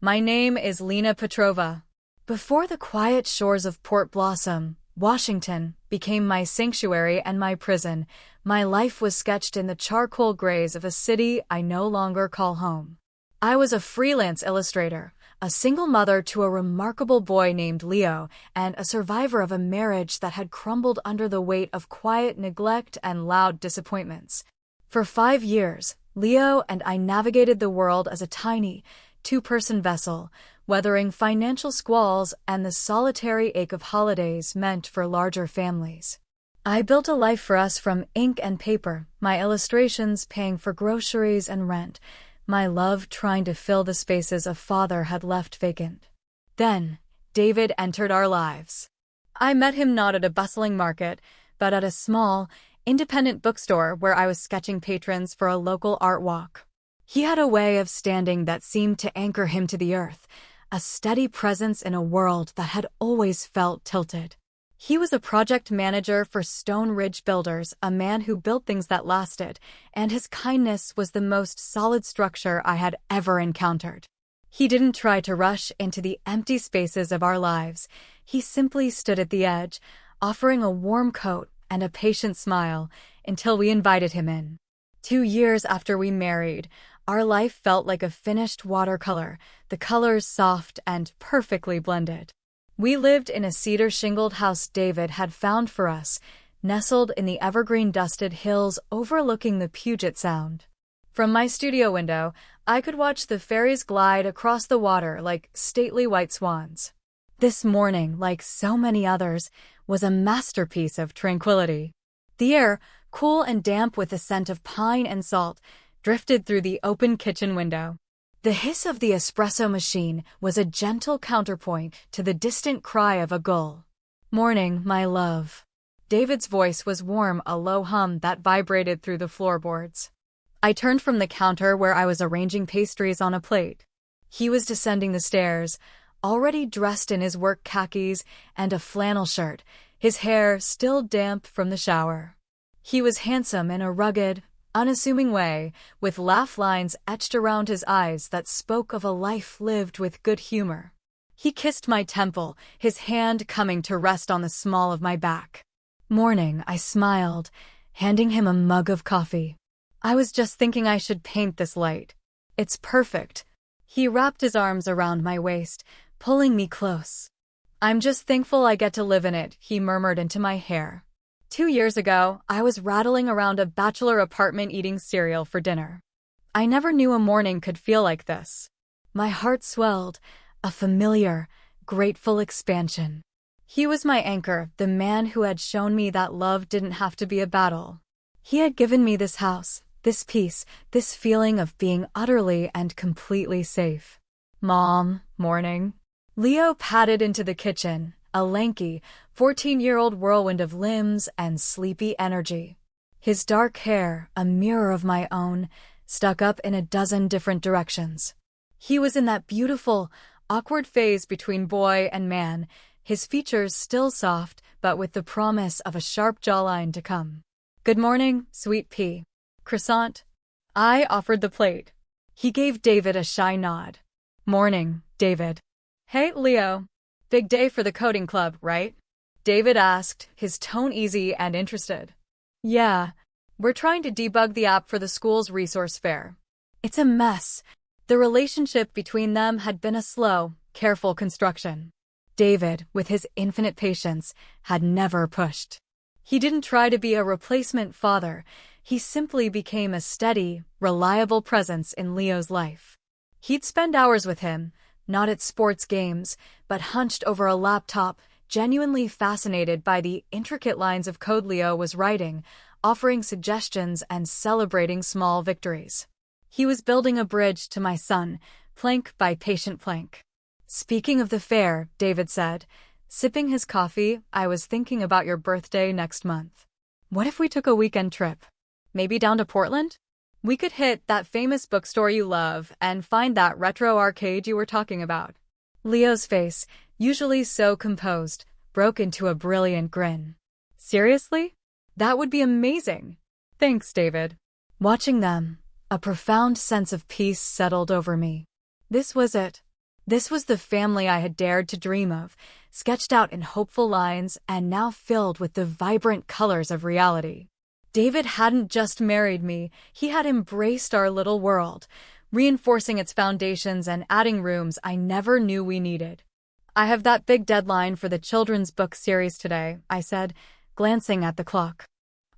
My name is Lena Petrova. Before the quiet shores of Port Blossom, Washington, became my sanctuary and my prison, my life was sketched in the charcoal grays of a city I no longer call home. I was a freelance illustrator, a single mother to a remarkable boy named Leo, and a survivor of a marriage that had crumbled under the weight of quiet neglect and loud disappointments. For 5 years, Leo and I navigated the world as a tiny, two-person vessel, weathering financial squalls and the solitary ache of holidays meant for larger families. I built a life for us from ink and paper, my illustrations paying for groceries and rent, my love trying to fill the spaces a father had left vacant. Then, David entered our lives. I met him not at a bustling market, but at a small, independent bookstore where I was sketching patrons for a local art walk. He had a way of standing that seemed to anchor him to the earth, a steady presence in a world that had always felt tilted. He was a project manager for Stone Ridge Builders, a man who built things that lasted, and his kindness was the most solid structure I had ever encountered. He didn't try to rush into the empty spaces of our lives. He simply stood at the edge, offering a warm coat and a patient smile until we invited him in. 2 years after we married, our life felt like a finished watercolor, the colors soft and perfectly blended. We lived in a cedar-shingled house David had found for us, nestled in the evergreen-dusted hills overlooking the Puget Sound. From my studio window, I could watch the ferries glide across the water like stately white swans. This morning, like so many others, was a masterpiece of tranquility. The air, cool and damp with a scent of pine and salt, drifted through the open kitchen window. The hiss of the espresso machine was a gentle counterpoint to the distant cry of a gull. "Morning, my love." David's voice was warm, a low hum that vibrated through the floorboards. I turned from the counter where I was arranging pastries on a plate. He was descending the stairs, already dressed in his work khakis and a flannel shirt, his hair still damp from the shower. He was handsome in a rugged, unassuming way, with laugh lines etched around his eyes that spoke of a life lived with good humor. He kissed my temple, his hand coming to rest on the small of my back. "Morning," I smiled, handing him a mug of coffee. "I was just thinking I should paint this light. It's perfect." He wrapped his arms around my waist, pulling me close. "I'm just thankful I get to live in it," he murmured into my hair. 2 years ago, I was rattling around a bachelor apartment eating cereal for dinner. I never knew a morning could feel like this. My heart swelled, a familiar, grateful expansion. He was my anchor, the man who had shown me that love didn't have to be a battle. He had given me this house, this peace, this feeling of being utterly and completely safe. "Mom, morning." Leo padded into the kitchen, a lanky, 14-year-old whirlwind of limbs and sleepy energy. His dark hair, a mirror of my own, stuck up in a dozen different directions. He was in that beautiful, awkward phase between boy and man, his features still soft, but with the promise of a sharp jawline to come. "Good morning, sweet pea. Croissant?" I offered the plate. He gave David a shy nod. "Morning, David." "Hey, Leo. Big day for the coding club, right?" David asked, his tone easy and interested. "Yeah, we're trying to debug the app for the school's resource fair. It's a mess." The relationship between them had been a slow, careful construction. David, with his infinite patience, had never pushed. He didn't try to be a replacement father. He simply became a steady, reliable presence in Leo's life. He'd spend hours with him, not at sports games, but hunched over a laptop, genuinely fascinated by the intricate lines of code Leo was writing, offering suggestions and celebrating small victories. He was building a bridge to my son, plank by patient plank. "Speaking of the fair," David said, sipping his coffee, "I was thinking about your birthday next month. What if we took a weekend trip? Maybe down to Portland? We could hit that famous bookstore you love and find that retro arcade you were talking about." Leo's face, usually so composed, broke into a brilliant grin. "Seriously? That would be amazing." "Thanks, David." Watching them, a profound sense of peace settled over me. This was it. This was the family I had dared to dream of, sketched out in hopeful lines and now filled with the vibrant colors of reality. David hadn't just married me, he had embraced our little world, reinforcing its foundations and adding rooms I never knew we needed. "I have that big deadline for the children's book series today," I said, glancing at the clock.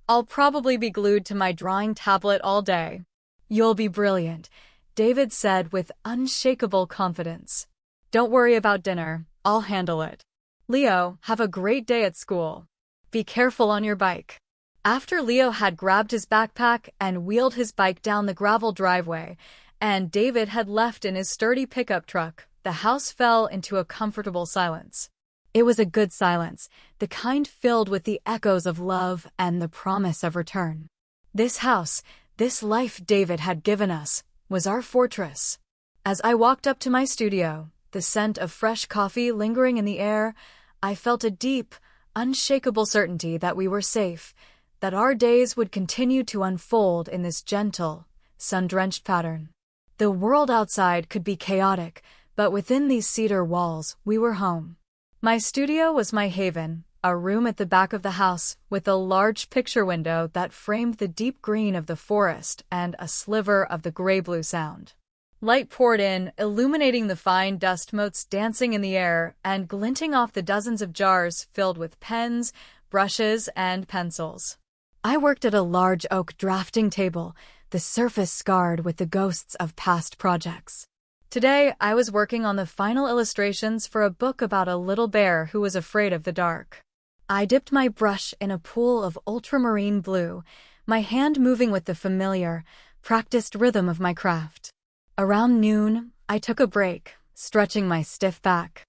"I'll probably be glued to my drawing tablet all day." "You'll be brilliant," David said with unshakable confidence. "Don't worry about dinner, I'll handle it. Leo, have a great day at school. Be careful on your bike." After Leo had grabbed his backpack and wheeled his bike down the gravel driveway, and David had left in his sturdy pickup truck, the house fell into a comfortable silence. It was a good silence, the kind filled with the echoes of love and the promise of return. This house, this life David had given us, was our fortress. As I walked up to my studio, the scent of fresh coffee lingering in the air, I felt a deep, unshakable certainty that we were safe, that our days would continue to unfold in this gentle, sun-drenched pattern. The world outside could be chaotic, but within these cedar walls, we were home. My studio was my haven, a room at the back of the house with a large picture window that framed the deep green of the forest and a sliver of the gray-blue sound. Light poured in, illuminating the fine dust motes dancing in the air and glinting off the dozens of jars filled with pens, brushes, and pencils. I worked at a large oak drafting table, the surface scarred with the ghosts of past projects. Today, I was working on the final illustrations for a book about a little bear who was afraid of the dark. I dipped my brush in a pool of ultramarine blue, my hand moving with the familiar, practiced rhythm of my craft. Around noon, I took a break, stretching my stiff back.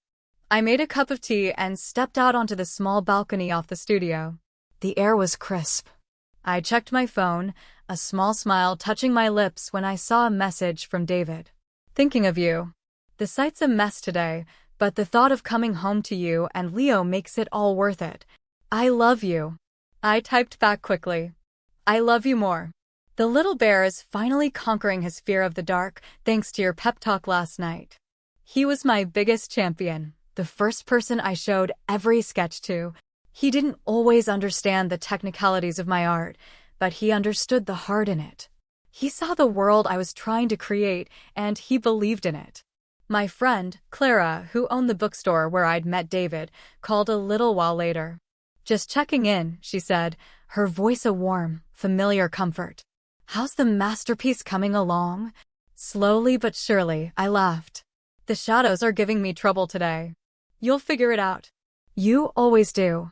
I made a cup of tea and stepped out onto the small balcony off the studio. The air was crisp. I checked my phone, a small smile touching my lips when I saw a message from David. "Thinking of you. The site's a mess today, but the thought of coming home to you and Leo makes it all worth it. I love you." I typed back quickly. "I love you more. The little bear is finally conquering his fear of the dark thanks to your pep talk last night. He was my biggest champion, the first person I showed every sketch to. He didn't always understand the technicalities of my art, but he understood the heart in it. He saw the world I was trying to create, and he believed in it." My friend, Clara, who owned the bookstore where I'd met David, called a little while later. "Just checking in," she said, her voice a warm, familiar comfort. "How's the masterpiece coming along?" "Slowly but surely," I laughed. "The shadows are giving me trouble today. You'll figure it out." "You always do."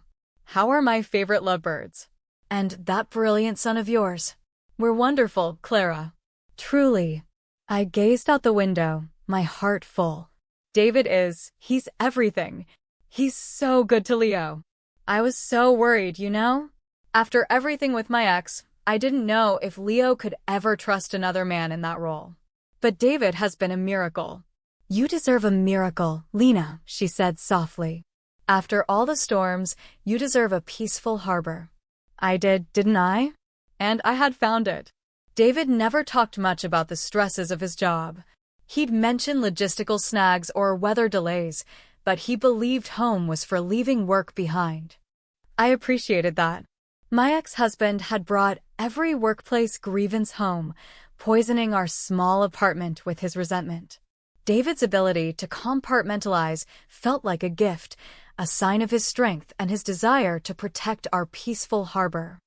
"How are my favorite lovebirds?" "And that brilliant son of yours?" "We're wonderful, Clara." "Truly." I gazed out the window, my heart full. He's everything. He's so good to Leo. I was so worried, you know? After everything with my ex, I didn't know if Leo could ever trust another man in that role. But David has been a miracle. "You deserve a miracle, Lena," she said softly. "After all the storms, you deserve a peaceful harbor." I did, didn't I? And I had found it. David never talked much about the stresses of his job. He'd mention logistical snags or weather delays, but he believed home was for leaving work behind. I appreciated that. My ex-husband had brought every workplace grievance home, poisoning our small apartment with his resentment. David's ability to compartmentalize felt like a gift, a sign of his strength and his desire to protect our peaceful harbor.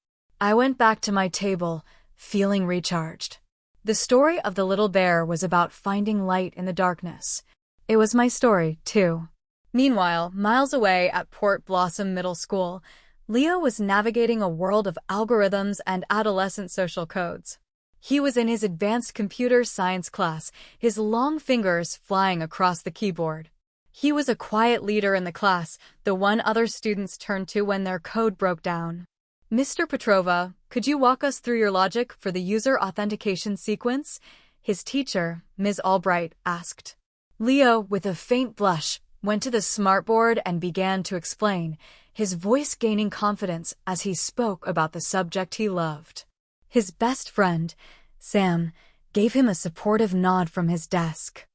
I went back to my table, feeling recharged. The story of the little bear was about finding light in the darkness. It was my story, too. Meanwhile, miles away at Port Blossom Middle School, Leo was navigating a world of algorithms and adolescent social codes. He was in his advanced computer science class, his long fingers flying across the keyboard. He was a quiet leader in the class, the one other students turned to when their code broke down. "Mr. Petrova, could you walk us through your logic for the user authentication sequence?" his teacher, Ms. Albright, asked. Leo, with a faint blush, went to the smartboard and began to explain, his voice gaining confidence as he spoke about the subject he loved. His best friend, Sam, gave him a supportive nod from his desk.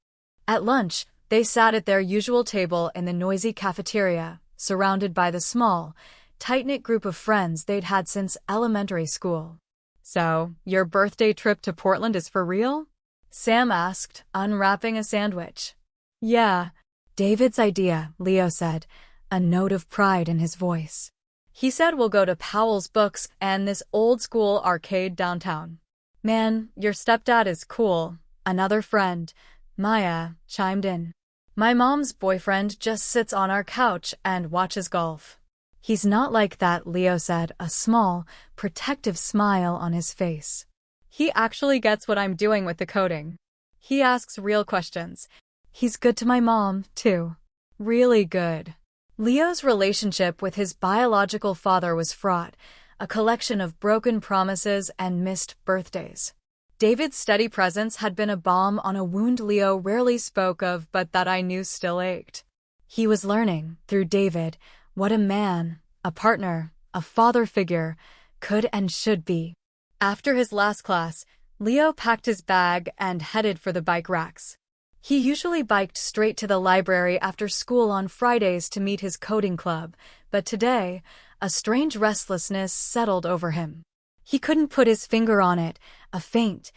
At lunch, They sat at their usual table in the noisy cafeteria, surrounded by the small, tight-knit group of friends they'd had since elementary school. "So, your birthday trip to Portland is for real?" Sam asked, unwrapping a sandwich. "Yeah, David's idea," Leo said, a note of pride in his voice. "He said we'll go to Powell's Books and this old-school arcade downtown." "Man, your stepdad is cool," another friend, Maya, chimed in. "My mom's boyfriend just sits on our couch and watches golf." "He's not like that," Leo said, a small, protective smile on his face. "He actually gets what I'm doing with the coding. He asks real questions. He's good to my mom, too. Really good." Leo's relationship with his biological father was fraught, a collection of broken promises and missed birthdays. David's steady presence had been a balm on a wound Leo rarely spoke of but that I knew still ached. He was learning, through David, what a man, a partner, a father figure, could and should be. After his last class, Leo packed his bag and headed for the bike racks. He usually biked straight to the library after school on Fridays to meet his coding club, but today, a strange restlessness settled over him. He couldn't put his finger on it, a faint,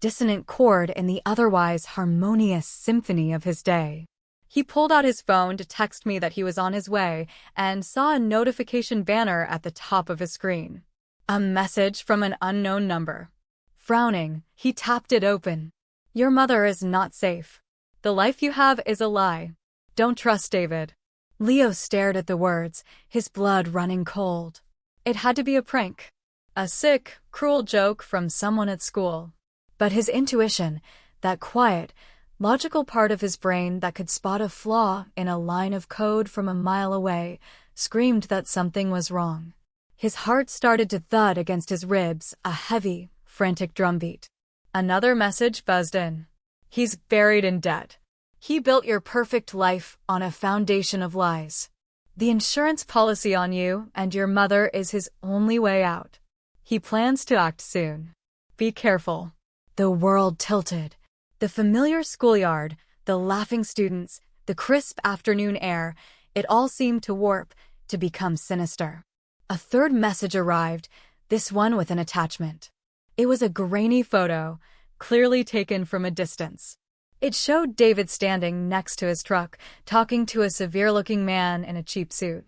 dissonant chord in the otherwise harmonious symphony of his day. He pulled out his phone to text me that he was on his way and saw a notification banner at the top of his screen. A message from an unknown number. Frowning, he tapped it open. "Your mother is not safe. The life you have is a lie. Don't trust David." Leo stared at the words, his blood running cold. It had to be a prank. A sick, cruel joke from someone at school. But his intuition, that quiet, logical part of his brain that could spot a flaw in a line of code from a mile away, screamed that something was wrong. His heart started to thud against his ribs, a heavy, frantic drumbeat. Another message buzzed in. "He's buried in debt. He built your perfect life on a foundation of lies. The insurance policy on you and your mother is his only way out. He plans to act soon. Be careful." The world tilted. The familiar schoolyard, the laughing students, the crisp afternoon air, it all seemed to warp, to become sinister. A third message arrived, this one with an attachment. It was a grainy photo, clearly taken from a distance. It showed David standing next to his truck, talking to a severe-looking man in a cheap suit.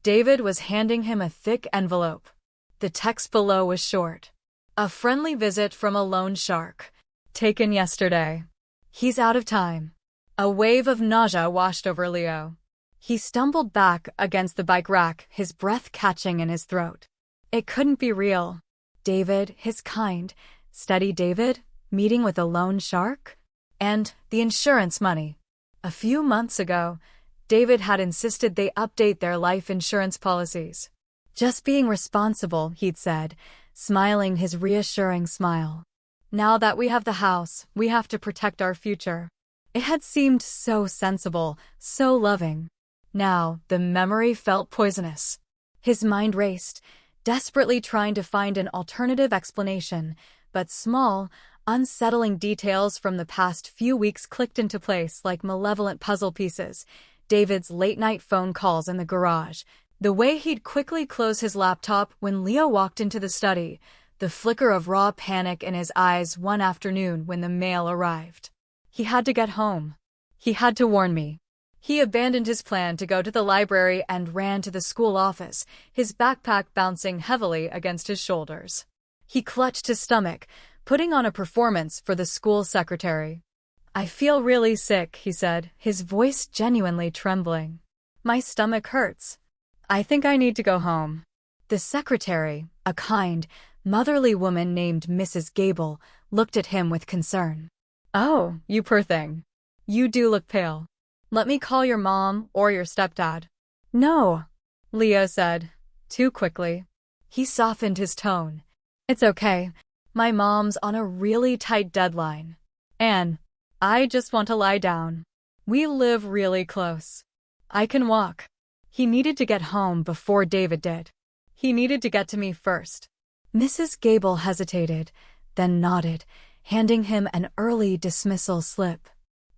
David was handing him a thick envelope. The text below was short. "A friendly visit from a loan shark. Taken yesterday. He's out of time." A wave of nausea washed over Leo. He stumbled back against the bike rack, his breath catching in his throat. It couldn't be real. David, his kind, steady David, meeting with a loan shark? And the insurance money. A few months ago, David had insisted they update their life insurance policies. "Just being responsible," he'd said, smiling his reassuring smile. "Now that we have the house, we have to protect our future." It had seemed so sensible, so loving. Now, the memory felt poisonous. His mind raced, desperately trying to find an alternative explanation, but small, unsettling details from the past few weeks clicked into place like malevolent puzzle pieces. David's late-night phone calls in the garage, the way he'd quickly close his laptop when Leo walked into the study, the flicker of raw panic in his eyes one afternoon when the mail arrived. He had to get home. He had to warn me. He abandoned his plan to go to the library and ran to the school office, his backpack bouncing heavily against his shoulders. He clutched his stomach, putting on a performance for the school secretary. "I feel really sick," he said, his voice genuinely trembling. "My stomach hurts. I think I need to go home." The secretary, a kind, motherly woman named Mrs. Gable, looked at him with concern. "Oh, you poor thing. You do look pale. Let me call your mom or your stepdad." "No," Leo said, too quickly. He softened his tone. "It's okay. My mom's on a really tight deadline. And I just want to lie down. We live really close. I can walk." He needed to get home before David did. He needed to get to me first. Mrs. Gable hesitated, then nodded, handing him an early dismissal slip.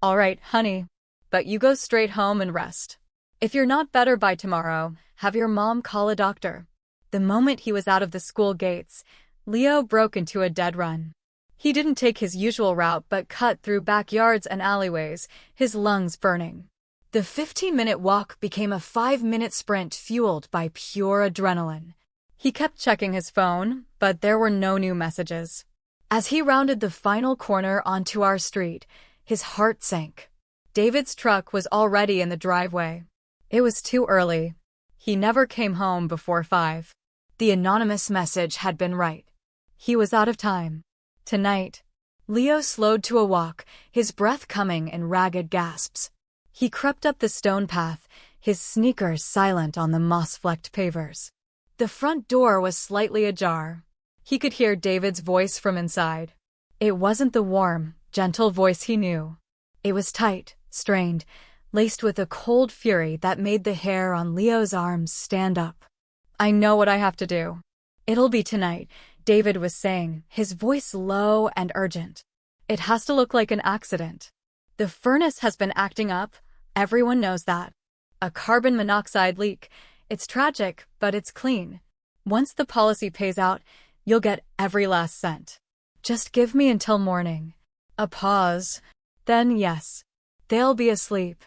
"All right, honey. but you go straight home and rest. If you're not better by tomorrow, have your mom call a doctor." The moment he was out of the school gates, Leo broke into a dead run. He didn't take his usual route but cut through backyards and alleyways, his lungs burning. The 15-minute walk became a 5-minute sprint fueled by pure adrenaline. He kept checking his phone, but there were no new messages. As he rounded the final corner onto our street, his heart sank. David's truck was already in the driveway. It was too early. He never came home before 5. The anonymous message had been right. He was out of time. Tonight. Leo slowed to a walk, his breath coming in ragged gasps. He crept up the stone path, his sneakers silent on the moss-flecked pavers. The front door was slightly ajar. He could hear David's voice from inside. It wasn't the warm, gentle voice he knew. It was tight, strained, laced with a cold fury that made the hair on Leo's arms stand up. "I know what I have to do. It'll be tonight," David was saying, his voice low and urgent. "It has to look like an accident. The furnace has been acting up. Everyone knows that. A carbon monoxide leak. It's tragic, but it's clean. Once the policy pays out, you'll get every last cent. Just give me until morning." A pause. Then yes. "They'll be asleep.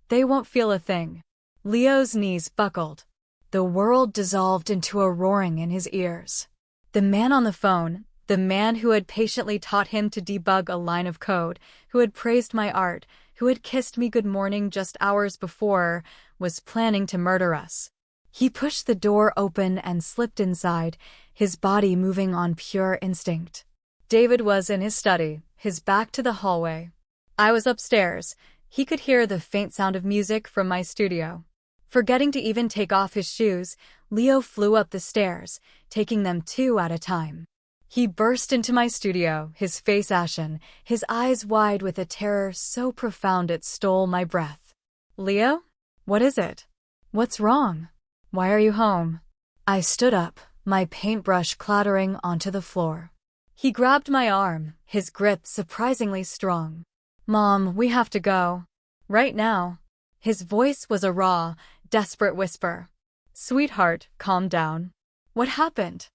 They won't feel a thing." Leo's knees buckled. The world dissolved into a roaring in his ears. The man on the phone, the man who had patiently taught him to debug a line of code, who had praised my art, who had kissed me good morning just hours before, was planning to murder us. He pushed the door open and slipped inside, his body moving on pure instinct. David was in his study, his back to the hallway. I was upstairs. He could hear the faint sound of music from my studio. Forgetting to even take off his shoes, Leo flew up the stairs, taking them 2 at a time. He burst into my studio, his face ashen, his eyes wide with a terror so profound it stole my breath. "Leo? What is it? What's wrong? Why are you home?" I stood up, my paintbrush clattering onto the floor. He grabbed my arm, his grip surprisingly strong. "Mom, we have to go. Right now." His voice was a raw, desperate whisper. "Sweetheart, calm down. What happened?"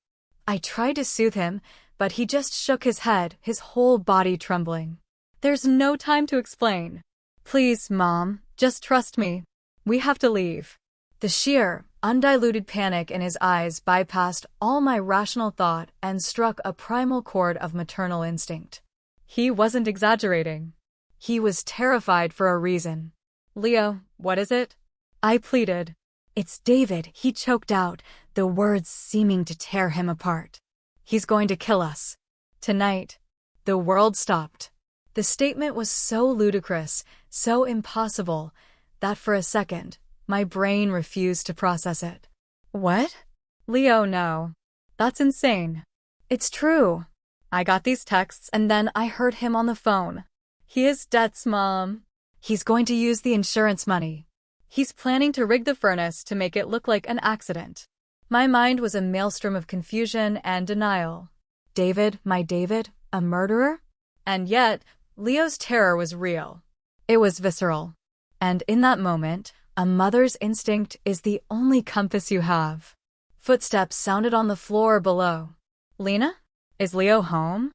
I tried to soothe him, but he just shook his head, his whole body trembling. "There's no time to explain. Please, Mom, just trust me. We have to leave." The sheer, undiluted panic in his eyes bypassed all my rational thought and struck a primal chord of maternal instinct. He wasn't exaggerating. He was terrified for a reason. "Leo, what is it?" I pleaded. "It's David," he choked out, the words seeming to tear him apart. "He's going to kill us. Tonight." The world stopped. The statement was so ludicrous, so impossible, that for a second, my brain refused to process it. "What?" "Leo, no. That's insane." "It's true. I got these texts and then I heard him on the phone. He has debts, Mom. He's going to use the insurance money. He's planning to rig the furnace to make it look like an accident." My mind was a maelstrom of confusion and denial. David, my David, a murderer? And yet, Leo's terror was real. It was visceral. And in that moment, a mother's instinct is the only compass you have. Footsteps sounded on the floor below. "Lena? Is Leo home?"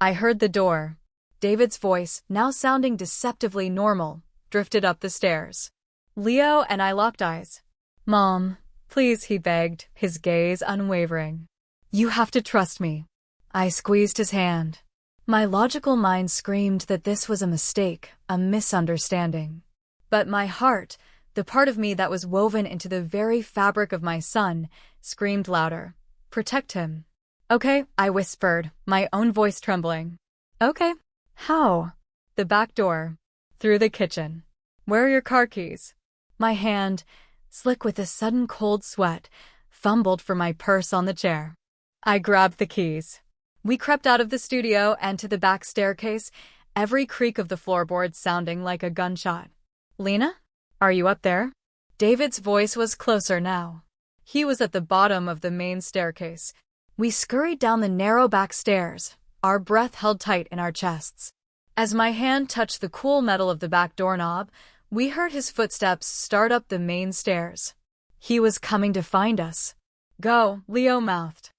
I heard the door. David's voice, now sounding deceptively normal, drifted up the stairs. Leo and I locked eyes. "Mom, please," he begged, his gaze unwavering. "You have to trust me." I squeezed his hand. My logical mind screamed that this was a mistake, a misunderstanding. But my heart, the part of me that was woven into the very fabric of my son, screamed louder. "Protect him." "Okay," I whispered, my own voice trembling. "Okay. How?" "The back door. Through the kitchen." "Where are your car keys?" My hand, slick with a sudden cold sweat, fumbled for my purse on the chair. I grabbed the keys. We crept out of the studio and to the back staircase, every creak of the floorboards sounding like a gunshot. "Lena? Are you up there?" David's voice was closer now. He was at the bottom of the main staircase. We scurried down the narrow back stairs, our breath held tight in our chests. As my hand touched the cool metal of the back doorknob, We heard his footsteps start up the main stairs. He was coming to find us. Go, Leo mouthed.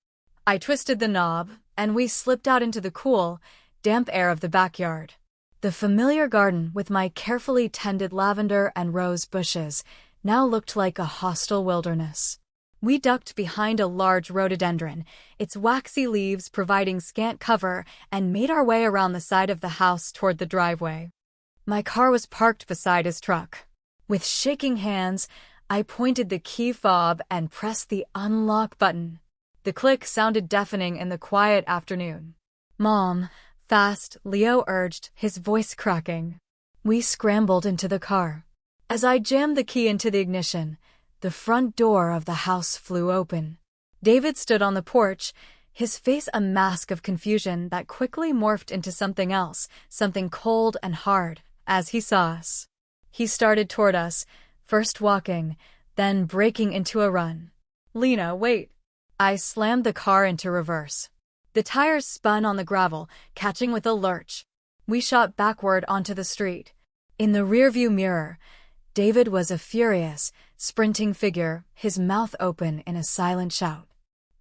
I twisted the knob, and we slipped out into the cool, damp air of the backyard. The familiar garden with my carefully tended lavender and rose bushes now looked like a hostile wilderness. We ducked behind a large rhododendron, its waxy leaves providing scant cover, and made our way around the side of the house toward the driveway. My car was parked beside his truck. With shaking hands, I pointed the key fob and pressed the unlock button. The click sounded deafening in the quiet afternoon. Mom, fast, Leo urged, his voice cracking. We scrambled into the car. As I jammed the key into the ignition, the front door of the house flew open. David stood on the porch, his face a mask of confusion that quickly morphed into something else, something cold and hard, as he saw us. He started toward us, first walking, then breaking into a run. Lena, wait. I slammed the car into reverse. The tires spun on the gravel, catching with a lurch. We shot backward onto the street. In the rearview mirror, David was a furious, sprinting figure, his mouth open in a silent shout.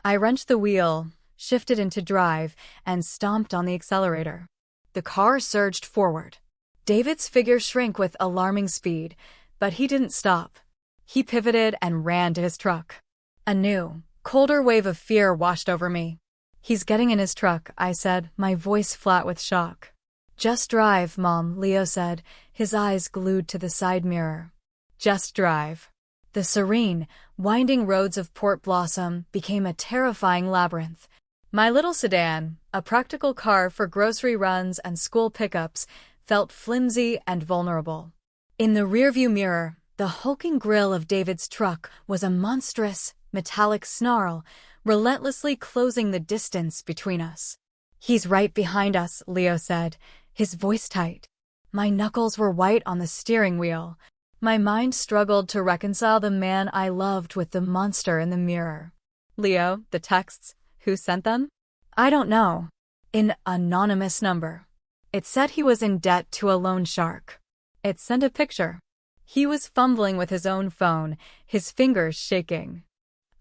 I wrenched the wheel, shifted into drive, and stomped on the accelerator. The car surged forward. David's figure shrank with alarming speed, but he didn't stop. He pivoted and ran to his truck. A new, colder wave of fear washed over me. He's getting in his truck, I said, my voice flat with shock. Just drive, Mom, Leo said, his eyes glued to the side mirror. Just drive. The serene, winding roads of Port Blossom became a terrifying labyrinth. My little sedan, a practical car for grocery runs and school pickups, felt flimsy and vulnerable. In the rearview mirror, the hulking grille of David's truck was a monstrous, metallic snarl, relentlessly closing the distance between us. He's right behind us, Leo said, his voice tight. My knuckles were white on the steering wheel. My mind struggled to reconcile the man I loved with the monster in the mirror. Leo, the texts, who sent them? I don't know. An anonymous number. It said he was in debt to a loan shark. It sent a picture. He was fumbling with his own phone, his fingers shaking.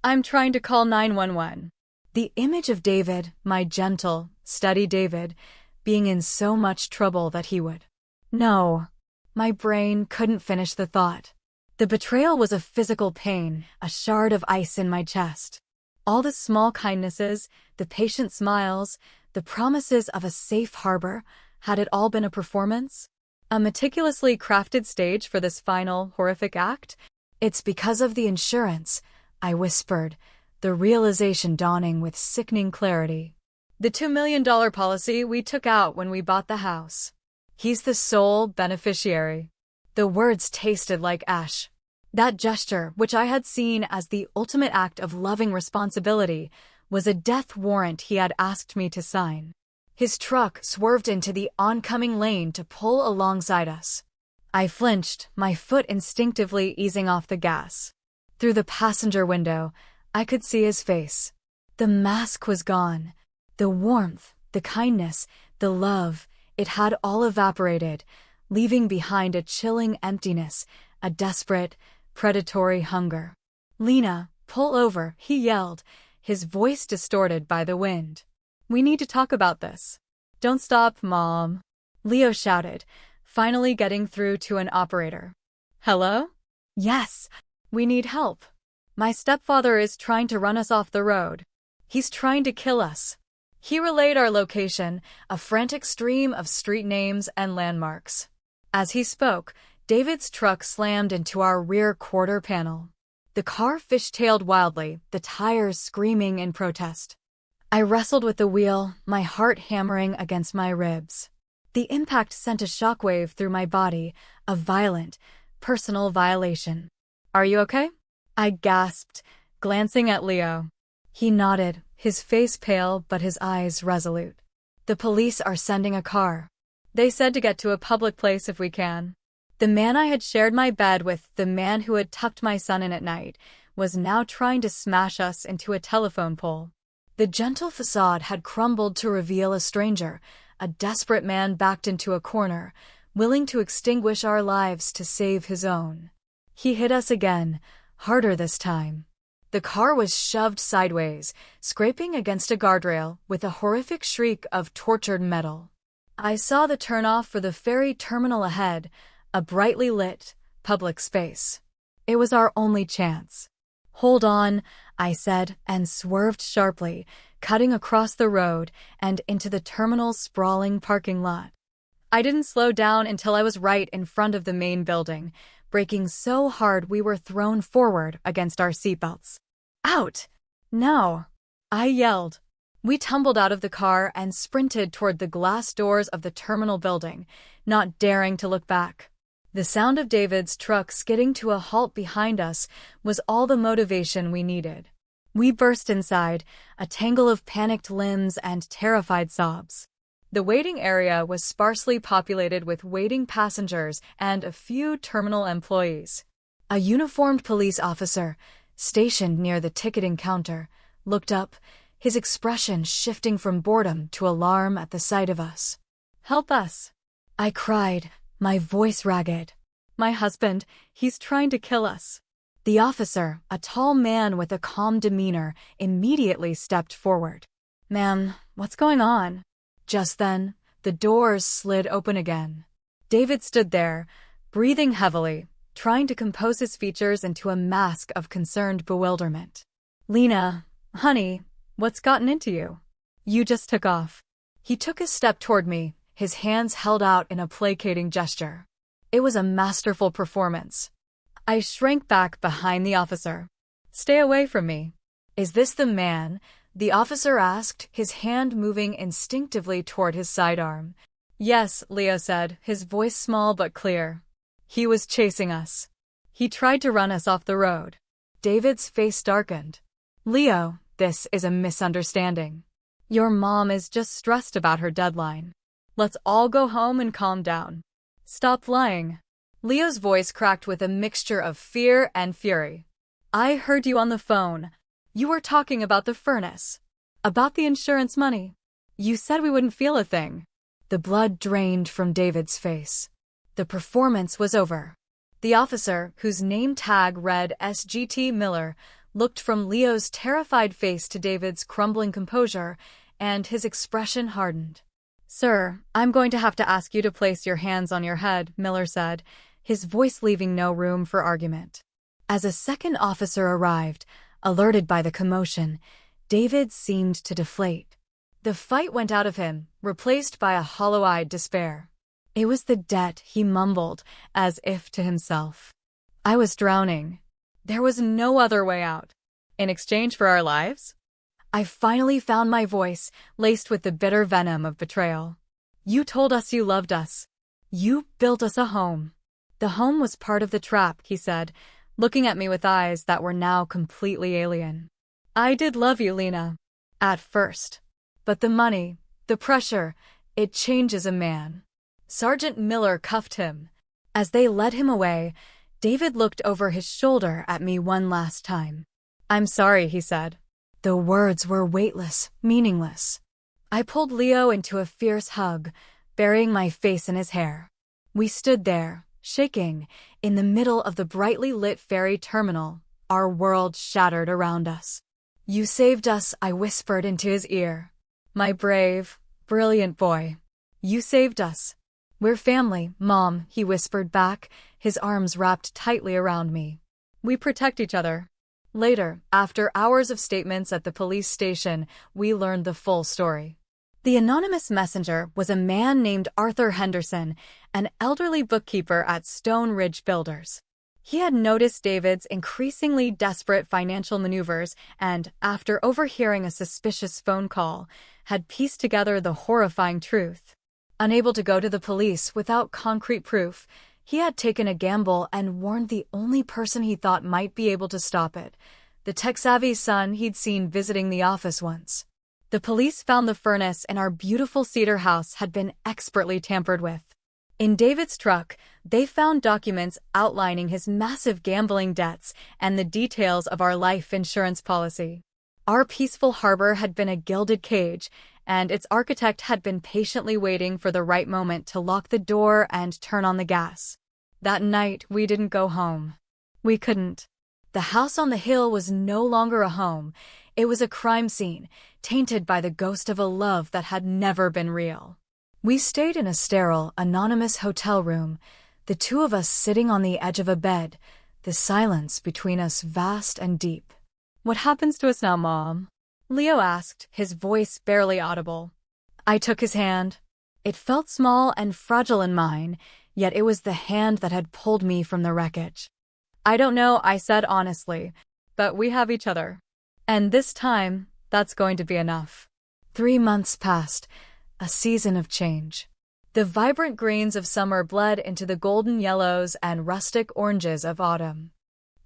I'm trying to call 911. The image of David, my gentle, steady David, being in so much trouble that he would. No. My brain couldn't finish the thought. The betrayal was a physical pain, a shard of ice in my chest. All the small kindnesses, the patient smiles, the promises of a safe harbor, had it all been a performance? A meticulously crafted stage for this final, horrific act? It's because of the insurance, I whispered, the realization dawning with sickening clarity. The $2 million policy we took out when we bought the house. He's the sole beneficiary. The words tasted like ash. That gesture, which I had seen as the ultimate act of loving responsibility, was a death warrant he had asked me to sign. His truck swerved into the oncoming lane to pull alongside us. I flinched, my foot instinctively easing off the gas. Through the passenger window, I could see his face. The mask was gone. The warmth, the kindness, the love, it had all evaporated, leaving behind a chilling emptiness, a desperate, predatory hunger. Lena, pull over, he yelled, his voice distorted by the wind. We need to talk about this. Don't stop, Mom, Leo shouted, finally getting through to an operator. Hello? Yes, we need help. My stepfather is trying to run us off the road. He's trying to kill us. He relayed our location, a frantic stream of street names and landmarks. As he spoke, David's truck slammed into our rear quarter panel. The car fishtailed wildly, the tires screaming in protest. I wrestled with the wheel, my heart hammering against my ribs. The impact sent a shockwave through my body, a violent, personal violation. Are you okay? I gasped, glancing at Leo. He nodded, his face pale but his eyes resolute. The police are sending a car. They said to get to a public place if we can. The man I had shared my bed with, the man who had tucked my son in at night, was now trying to smash us into a telephone pole. The gentle facade had crumbled to reveal a stranger, a desperate man backed into a corner, willing to extinguish our lives to save his own. He hit us again, harder this time. The car was shoved sideways, scraping against a guardrail with a horrific shriek of tortured metal. I saw the turnoff for the ferry terminal ahead, a brightly lit, public space. It was our only chance. "Hold on," I said, and swerved sharply, cutting across the road and into the terminal's sprawling parking lot. I didn't slow down until I was right in front of the main building, braking so hard we were thrown forward against our seatbelts. "Out! No!" I yelled. We tumbled out of the car and sprinted toward the glass doors of the terminal building, not daring to look back. The sound of David's truck skidding to a halt behind us was all the motivation we needed. We burst inside, a tangle of panicked limbs and terrified sobs. The waiting area was sparsely populated with waiting passengers and a few terminal employees. A uniformed police officer, stationed near the ticketing counter, looked up, his expression shifting from boredom to alarm at the sight of us. "Help us!" I cried, my voice ragged. "My husband, he's trying to kill us." The officer, a tall man with a calm demeanor, immediately stepped forward. "Ma'am, what's going on?" Just then, the doors slid open again. David stood there, breathing heavily, trying to compose his features into a mask of concerned bewilderment. "Lena, honey, what's gotten into you? You just took off." He took a step toward me, his hands held out in a placating gesture. It was a masterful performance. I shrank back behind the officer. "Stay away from me." "Is this the man?" the officer asked, his hand moving instinctively toward his sidearm. "Yes," Leo said, his voice small but clear. "He was chasing us. He tried to run us off the road." David's face darkened. "Leo, this is a misunderstanding. Your mom is just stressed about her deadline. Let's all go home and calm down. Stop lying." Leo's voice cracked with a mixture of fear and fury. "I heard you on the phone. You were talking about the furnace. About the insurance money. You said we wouldn't feel a thing." The blood drained from David's face. The performance was over. The officer, whose name tag read SGT Miller, looked from Leo's terrified face to David's crumbling composure, and his expression hardened. "Sir, I'm going to have to ask you to place your hands on your head," Miller said, his voice leaving no room for argument. As a second officer arrived, alerted by the commotion, David seemed to deflate. The fight went out of him, replaced by a hollow-eyed despair. It was the debt, he mumbled, as if to himself. "I was drowning. There was no other way out. In exchange for our lives?" I finally found my voice, laced with the bitter venom of betrayal. "You told us you loved us. You built us a home." "The home was part of the trap," he said, looking at me with eyes that were now completely alien. "I did love you, Lena. At first. But the money, the pressure, it changes a man." Sergeant Miller cuffed him. As they led him away, David looked over his shoulder at me one last time. "I'm sorry," he said. The words were weightless, meaningless. I pulled Leo into a fierce hug, burying my face in his hair. We stood there, shaking, in the middle of the brightly lit ferry terminal, our world shattered around us. "You saved us," I whispered into his ear. "My brave, brilliant boy. You saved us." "We're family, Mom," he whispered back, his arms wrapped tightly around me. "We protect each other." Later, after hours of statements at the police station, we learned the full story. The anonymous messenger was a man named Arthur Henderson, an elderly bookkeeper at Stone Ridge Builders. He had noticed David's increasingly desperate financial maneuvers and, after overhearing a suspicious phone call, had pieced together the horrifying truth. Unable to go to the police without concrete proof, he had taken a gamble and warned the only person he thought might be able to stop it, the tech-savvy son he'd seen visiting the office once. The police found the furnace in our beautiful cedar house had been expertly tampered with. In David's truck, they found documents outlining his massive gambling debts and the details of our life insurance policy. Our peaceful harbor had been a gilded cage, and its architect had been patiently waiting for the right moment to lock the door and turn on the gas. That night, we didn't go home. We couldn't. The house on the hill was no longer a home. It was a crime scene, tainted by the ghost of a love that had never been real. We stayed in a sterile, anonymous hotel room, the two of us sitting on the edge of a bed, the silence between us vast and deep. "What happens to us now, Mom?" Leo asked, his voice barely audible. I took his hand. It felt small and fragile in mine, yet it was the hand that had pulled me from the wreckage. "I don't know," I said honestly, "but we have each other. And this time, that's going to be enough." 3 months passed, a season of change. The vibrant greens of summer bled into the golden yellows and rustic oranges of autumn.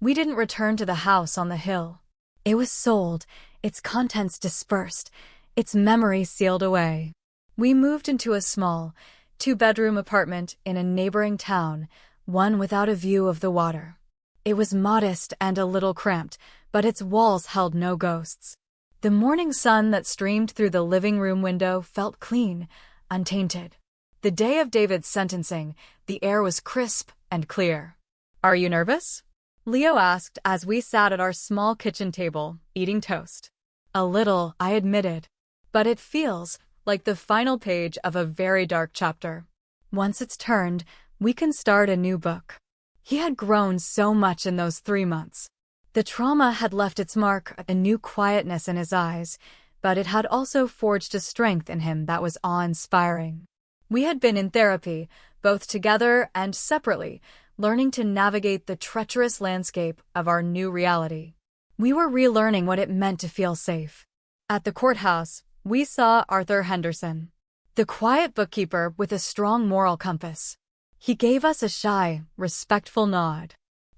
We didn't return to the house on the hill. It was sold, its contents dispersed, its memory sealed away. We moved into a small, 2-bedroom apartment in a neighboring town, one without a view of the water. It was modest and a little cramped, but its walls held no ghosts. The morning sun that streamed through the living room window felt clean, untainted. The day of David's sentencing, the air was crisp and clear. "Are you nervous?" Leo asked as we sat at our small kitchen table, eating toast. "A little," I admitted. "But it feels like the final page of a very dark chapter. Once it's turned, we can start a new book." He had grown so much in those 3 months. The trauma had left its mark, a new quietness in his eyes, but it had also forged a strength in him that was awe-inspiring. We had been in therapy, both together and separately, learning to navigate the treacherous landscape of our new reality. We were relearning what it meant to feel safe. At the courthouse, we saw Arthur Henderson, the quiet bookkeeper with a strong moral compass. He gave us a shy, respectful nod.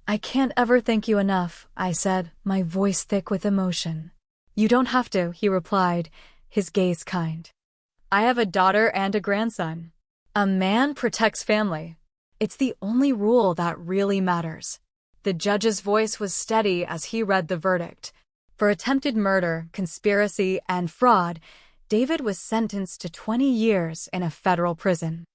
"I can't ever thank you enough," I said, my voice thick with emotion. "You don't have to," he replied, his gaze kind. "I have a daughter and a grandson. A man protects family. It's the only rule that really matters." The judge's voice was steady as he read the verdict. For attempted murder, conspiracy, and fraud, David was sentenced to 20 years in a federal prison.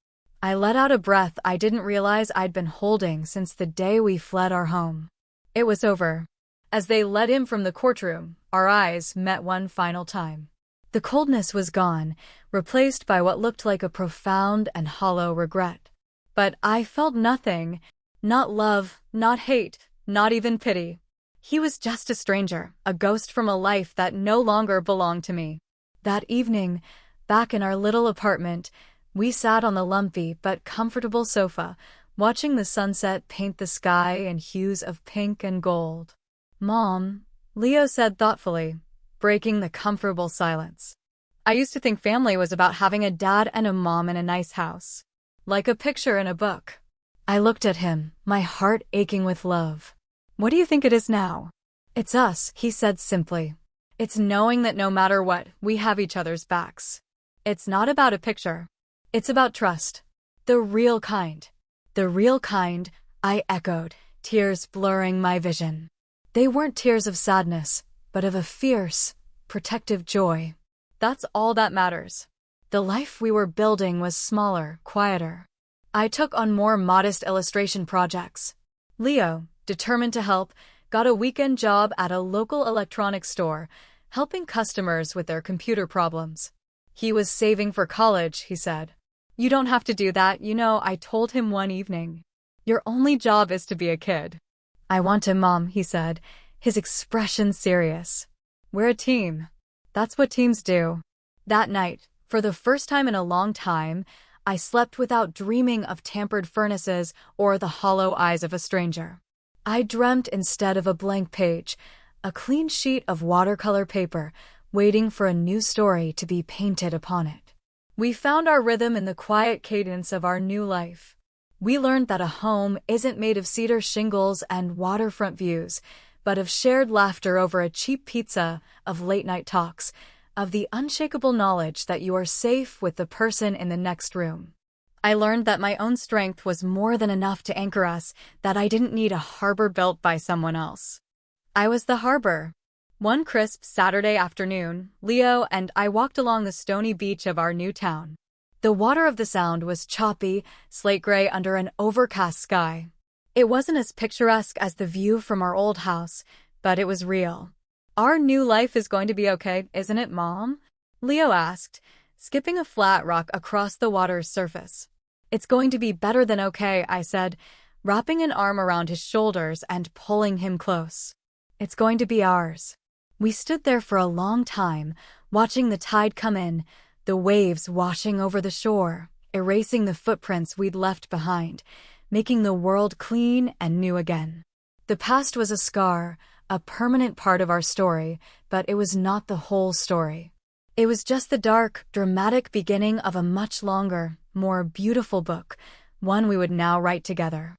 I let out a breath I didn't realize I'd been holding since the day we fled our home. It was over. As they led him from the courtroom, our eyes met one final time. The coldness was gone, replaced by what looked like a profound and hollow regret. But I felt nothing. Not love, not hate, not even pity. He was just a stranger, a ghost from a life that no longer belonged to me. That evening, back in our little apartment, we sat on the lumpy but comfortable sofa, watching the sunset paint the sky in hues of pink and gold. "Mom," Leo said thoughtfully, breaking the comfortable silence. "I used to think family was about having a dad and a mom in a nice house. Like a picture in a book." I looked at him, my heart aching with love. "What do you think it is now?" "It's us," he said simply. "It's knowing that no matter what, we have each other's backs. It's not about a picture. It's about trust. The real kind." "The real kind," I echoed, tears blurring my vision. They weren't tears of sadness, but of a fierce, protective joy. That's all that matters. The life we were building was smaller, quieter. I took on more modest illustration projects. Leo, determined to help, got a weekend job at a local electronics store, helping customers with their computer problems. He was saving for college, he said. "You don't have to do that, you know," I told him one evening. "Your only job is to be a kid." "I want to, Mom," he said, his expression serious. "We're a team. That's what teams do." That night, for the first time in a long time, I slept without dreaming of tampered furnaces or the hollow eyes of a stranger. I dreamt instead of a blank page, a clean sheet of watercolor paper, waiting for a new story to be painted upon it. We found our rhythm in the quiet cadence of our new life. We learned that a home isn't made of cedar shingles and waterfront views, but of shared laughter over a cheap pizza, of late-night talks, of the unshakable knowledge that you are safe with the person in the next room. I learned that my own strength was more than enough to anchor us, that I didn't need a harbor built by someone else. I was the harbor. One crisp Saturday afternoon, Leo and I walked along the stony beach of our new town. The water of the Sound was choppy, slate gray under an overcast sky. It wasn't as picturesque as the view from our old house, but it was real. "Our new life is going to be okay, isn't it, Mom?" Leo asked, skipping a flat rock across the water's surface. "It's going to be better than okay," I said, wrapping an arm around his shoulders and pulling him close. "It's going to be ours." We stood there for a long time, watching the tide come in, the waves washing over the shore, erasing the footprints we'd left behind, making the world clean and new again. The past was a scar, a permanent part of our story, but it was not the whole story. It was just the dark, dramatic beginning of a much longer, more beautiful book, one we would now write together.